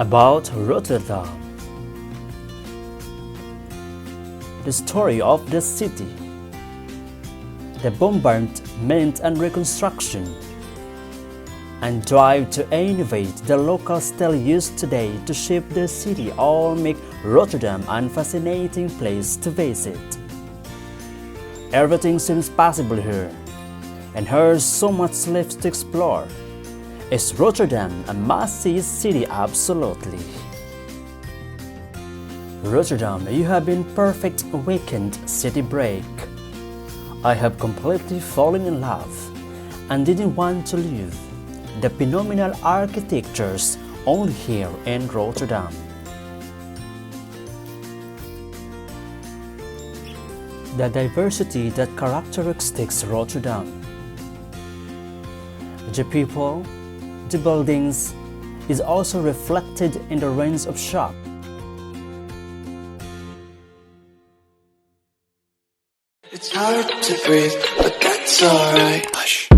About Rotterdam. The story of the city, the bombardment and reconstruction, and drive to innovate the local style used today to shape the city all make Rotterdam a fascinating place to visit. Everything seems possible here, and there's so much left to explore. Is Rotterdam a must-see city? Absolutely. Rotterdam, you have been perfect weekend city break. I have completely fallen in love and didn't want to leave. The phenomenal architectures only here in Rotterdam. The diversity that characteristics Rotterdam. The people, the buildings is also reflected in the range of shops. It's hard to breathe, but that's alright. Hush.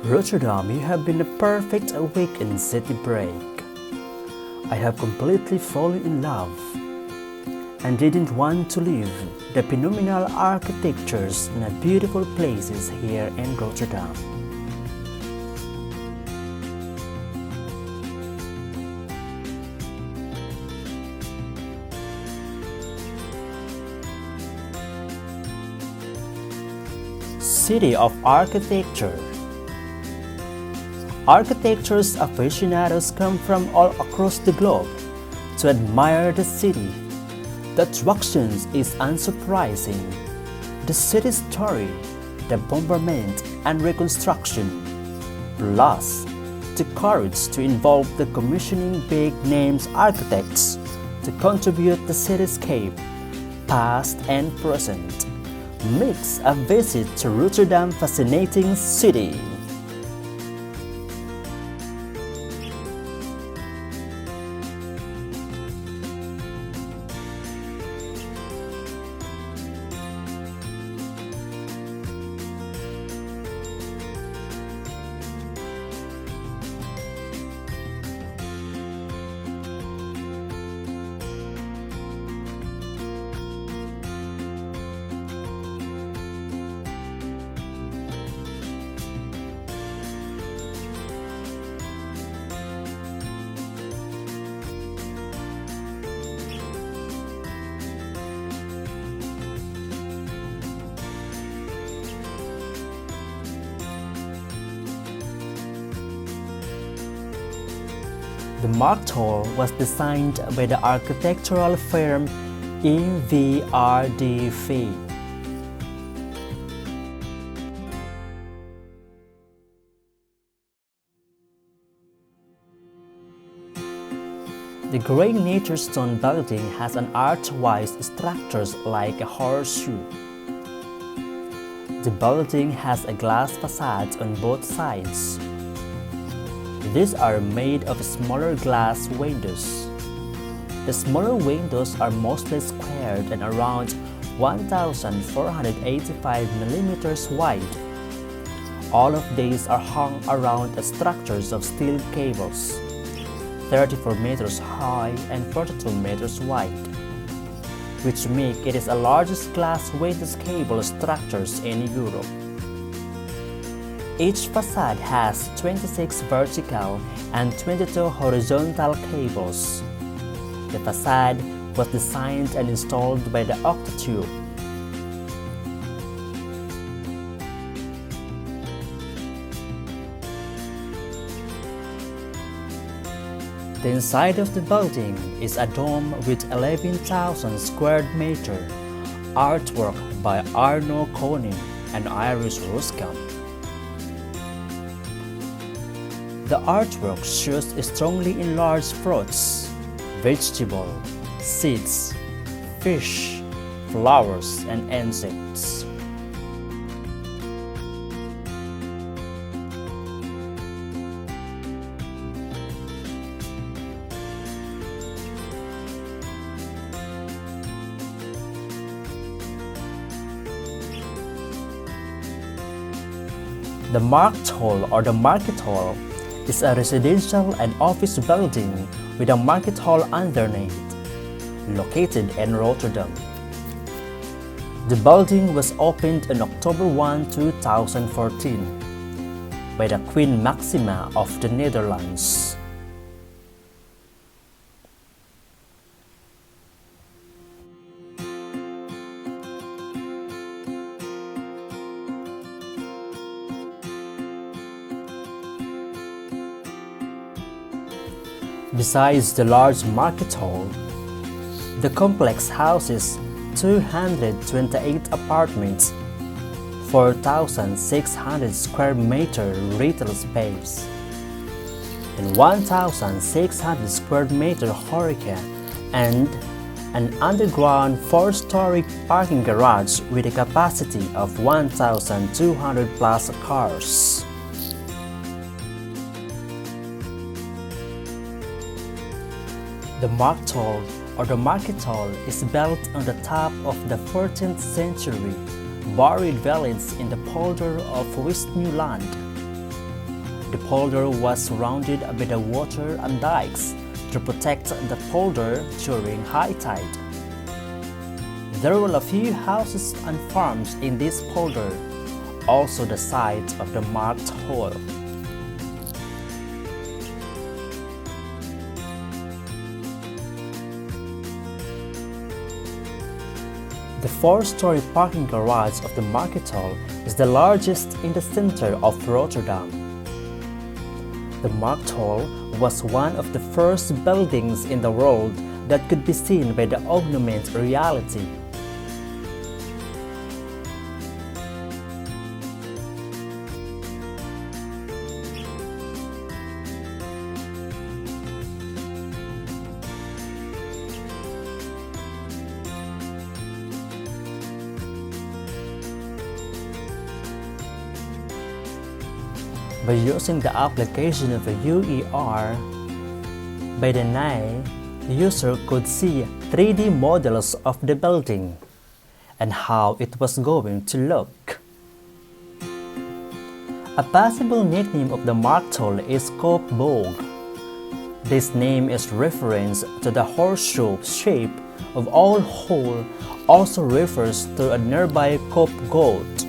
Rotterdam, you have been a perfect weekend city break. I have completely fallen in love and didn't want to leave. The phenomenal architectures and beautiful places here in Rotterdam. City of Architecture. Architecture's aficionados come from all across the globe to admire the city. The attractions is unsurprising. The city's story, the bombardment and reconstruction, plus the courage to involve the commissioning big names architects to contribute the cityscape, past and present, makes a visit to Rotterdam fascinating city. The Markthal was designed by the architectural firm EVRDV. The grey nature stone building has an arch-wise structure like a horseshoe. The building has a glass facade on both sides. These are made of smaller glass windows. The smaller windows are mostly squared and around 1,485 mm wide. All of these are hung around structures of steel cables, 34 meters high and 42 meters wide, which make it the largest glass windows cable structures in Europe. Each facade has 26 vertical and 22 horizontal cables. The facade was designed and installed by the Octatube. The inside of the building is a dome with 11,000 square meter artwork by Arno Koning and Iris Ruskamp. The artwork shows strongly enlarged fruits, vegetables, seeds, fish, flowers, and insects. The Markthal or the Market Hall is a residential and office building with a market hall underneath, located in Rotterdam. The building was opened on October 1, 2014 by the Queen Maxima of the Netherlands. Besides the large market hall, the complex houses 228 apartments, 4,600 square meter retail space, and 1,600 square meter horeca, and an underground 4-story parking garage with a capacity of 1,200 plus cars. The Markthal or the Market Hall is built on the top of the 14th century buried village in the polder of West Newland. The polder was surrounded by the water and dikes to protect the polder during high tide. There were a few houses and farms in this polder, also the site of the Markthal. The 4-story parking garage of the Market Hall is the largest in the center of Rotterdam. The Markthal was one of the first buildings in the world that could be seen by the augmented reality. By using the application of a UER, by the night, the user could see 3D models of the building and how it was going to look. A possible nickname of the Markthal is Koopboog. This name is reference to the horseshoe shape of Old Hole, also refers to a nearby Koopgoot.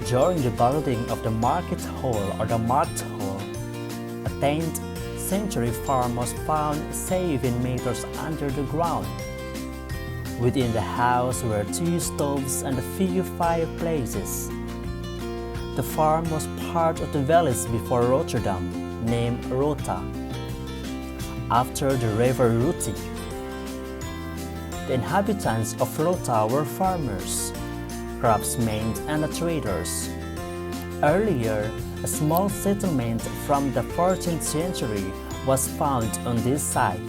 During the building of the Market Hall or the Markthal, a 10th century farm was found 7 meters under the ground. Within the house were 2 stoves and a few fireplaces. The farm was part of the village before Rotterdam, named Rota, after the river Ruti. The inhabitants of Rota were farmers, craftsmen and traders. Earlier, a small settlement from the 14th century was found on this site.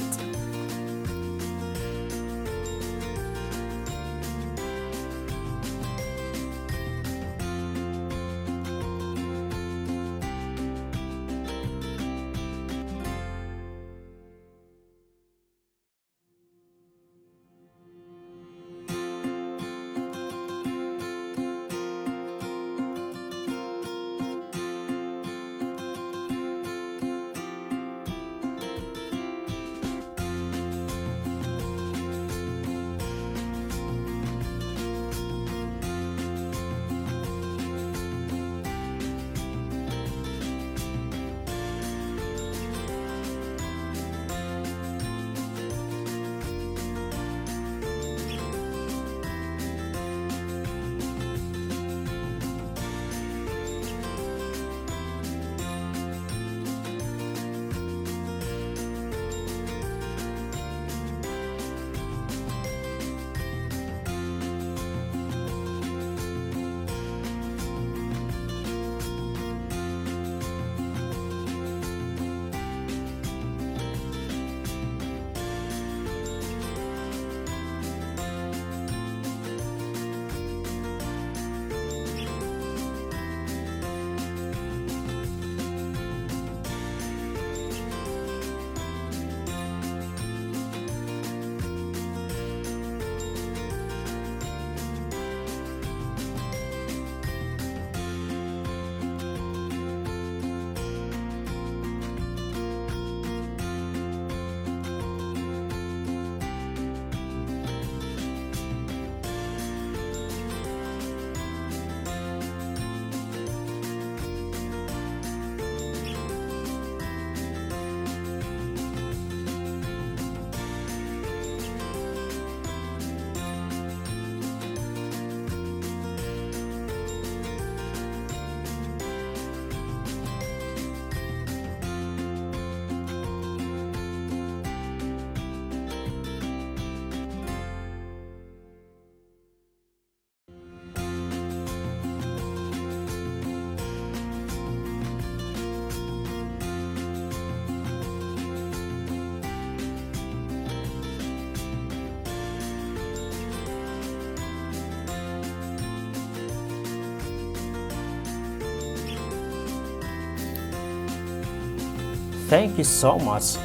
Thank you so much.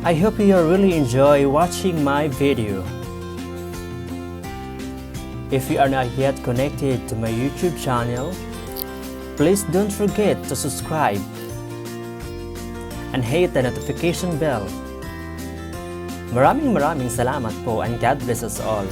I hope you really enjoy watching my video. If you are not yet connected to my YouTube channel, please don't forget to subscribe and hit the notification bell. Maraming salamat po and God bless us all.